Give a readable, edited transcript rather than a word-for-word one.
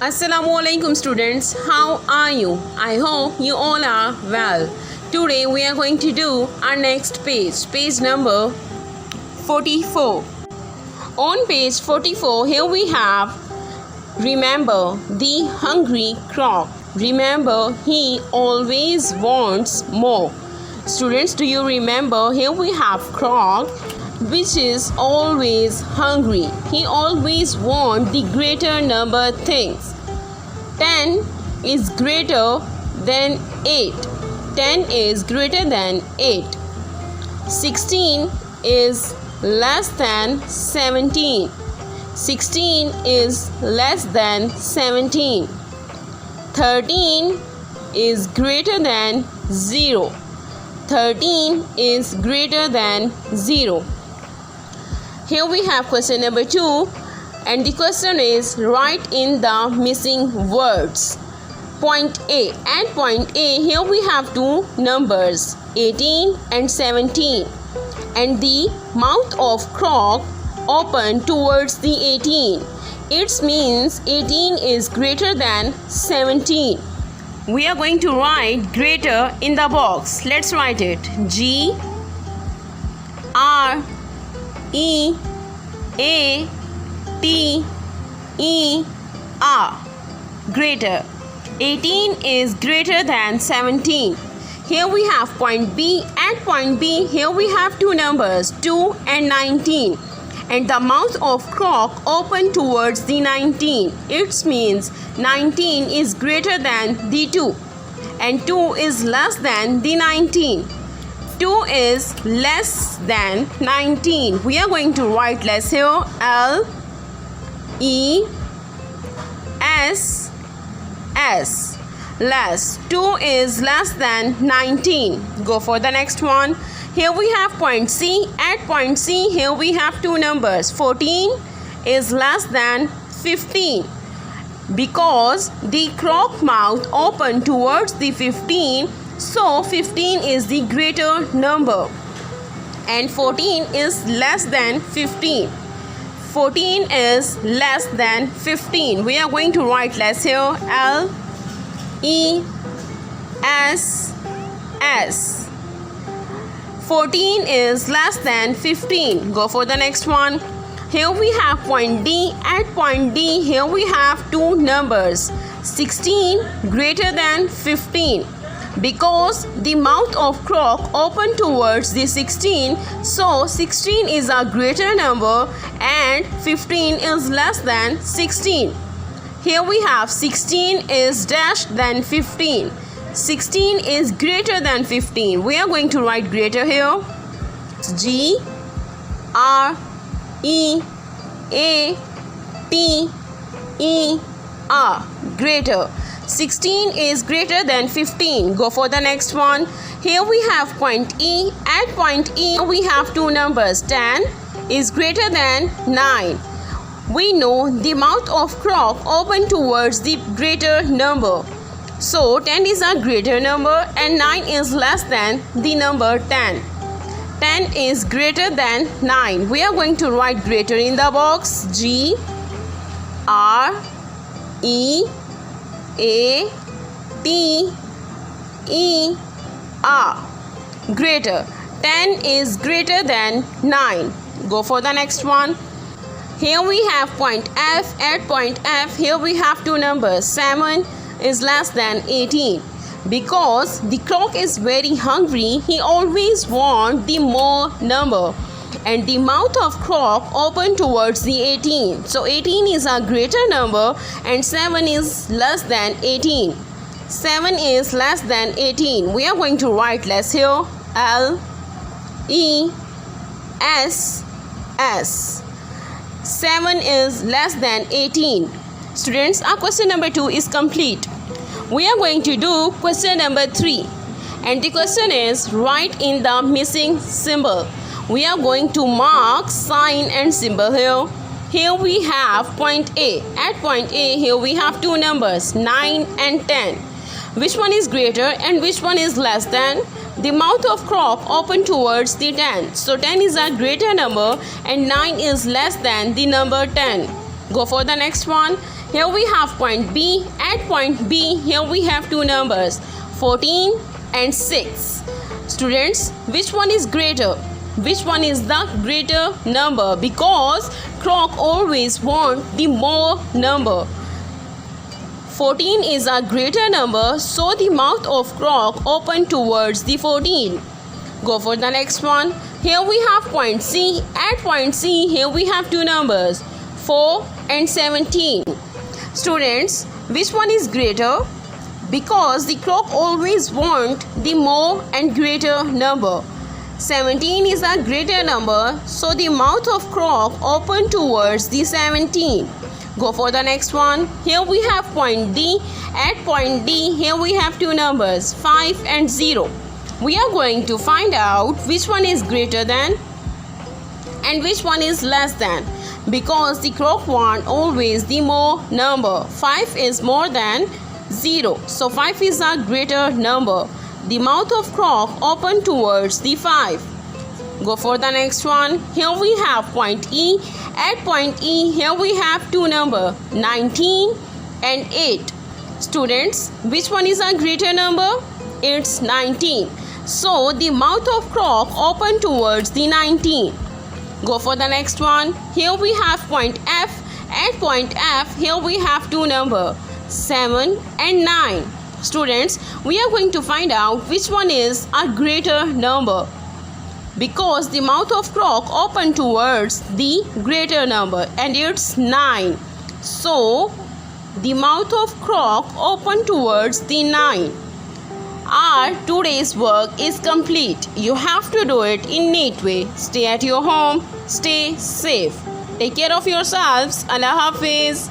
Assalamualaikum students, how are you? I hope you all are well. Today we are going to do our next page number 44. On page 44, here we have remember the hungry croc. Remember, he always wants more. Students, do you remember? Here we have croc, which is always hungry. He always wants the greater number things. 10 is greater than 8. 10 is greater than 8. 16 is less than 17. 16 is less than 17. 13 is greater than 0. 13 is greater than 0. Here we have question number 2, and the question is write in the missing words. Point A. At point A, here we have two numbers 18 and 17, and the mouth of croc open towards the 18. It means 18 is greater than 17. We are going to write greater in the box. Let's write it. G R E A T E R. Greater. 18 is greater than 17. Here we have point B. At point B, here we have two numbers 2 and 19, and the mouth of croc open towards the 19. It means 19 is greater than the 2, and 2 is less than the 19. 2 is less than 19. We are going to write less here. L E S S. Less. 2 is less than 19. Go for the next one. Here we have point C. At point C, here we have two numbers 14 is less than 15, because the croc mouth open towards the 15, so 15 is the greater number, and 14 is less than 15. 14 is less than 15. We are going to write less here. L E S S. 14 is less than 15. Go for the next one. Here we have point D. At point D, here we have two numbers 16 greater than 15, because the mouth of croc open towards the 16, so 16 is a greater number and 15 is less than 16. Here we have 16 is dashed than 15. 16 is greater than 15. We are going to write greater here. G R E A T E R. Greater. 16 is greater than 15. Go for the next one. Here we have point E. At point E, we have two numbers 10 is greater than 9. We know the mouth of croc open towards the greater number, so 10 is a greater number and 9 is less than the number 10. 10 is greater than 9. We are going to write greater in the box. G R E A T E R. Greater. 10 is greater than 9. Go for the next one. Here we have point F. At point F, here we have two numbers 7 is less than 18, because the croc is very hungry. He always wants the more number, and the mouth of croc open towards the 18, so 18 is a greater number and 7 is less than 18. 7 is less than 18. We are going to write less here. L E S S. 7 is less than 18. Students, our question number 2 is complete. We are going to do question number 3, and the question is write in the missing symbol. We are going to mark sign and symbol here. Here we have point A. At point A, here we have two numbers 9 and 10. Which one is greater and which one is less than? The mouth of croc open towards the 10. So 10 is a greater number and 9 is less than the number 10. Go for the next one. Here we have point B. At point B, here we have two numbers, 14 and 6. Students, which one is greater? Which one is the greater number? Because clock always wants the more number. 14 is a greater number, so the mouth of clock open towards the 14. Go for the next one. Here we have point C. At point C, here we have two numbers, 4 and 17. Students, which one is greater? Because the clock always wants the more and greater number. 17 is a greater number, so the mouth of clock open towards the 17. Go for the next one. Here we have point D. At point D, here we have two numbers, 5 and 0. We are going to find out which one is greater than and which one is less than, because the clock wants always the more number. 5 is more than 0, so 5 is a greater number. The mouth of clock open towards the 5. Go for the next one. Here we have point E. At point E, here we have two numbers, 19 and 8. Students, which one is a greater number? It's 19. So the mouth of clock open towards the 19. Go for the next one. Here we have point F. At point F, here we have two numbers, 7 and 9. Students, we are going to find out which one is a greater number, because the mouth of clock open towards the greater number and it's 9. So the mouth of clock open towards the 9. Our today's work is complete. You have to do it in neat way. Stay at your home. Stay safe. Take care of yourselves. Allah Hafiz.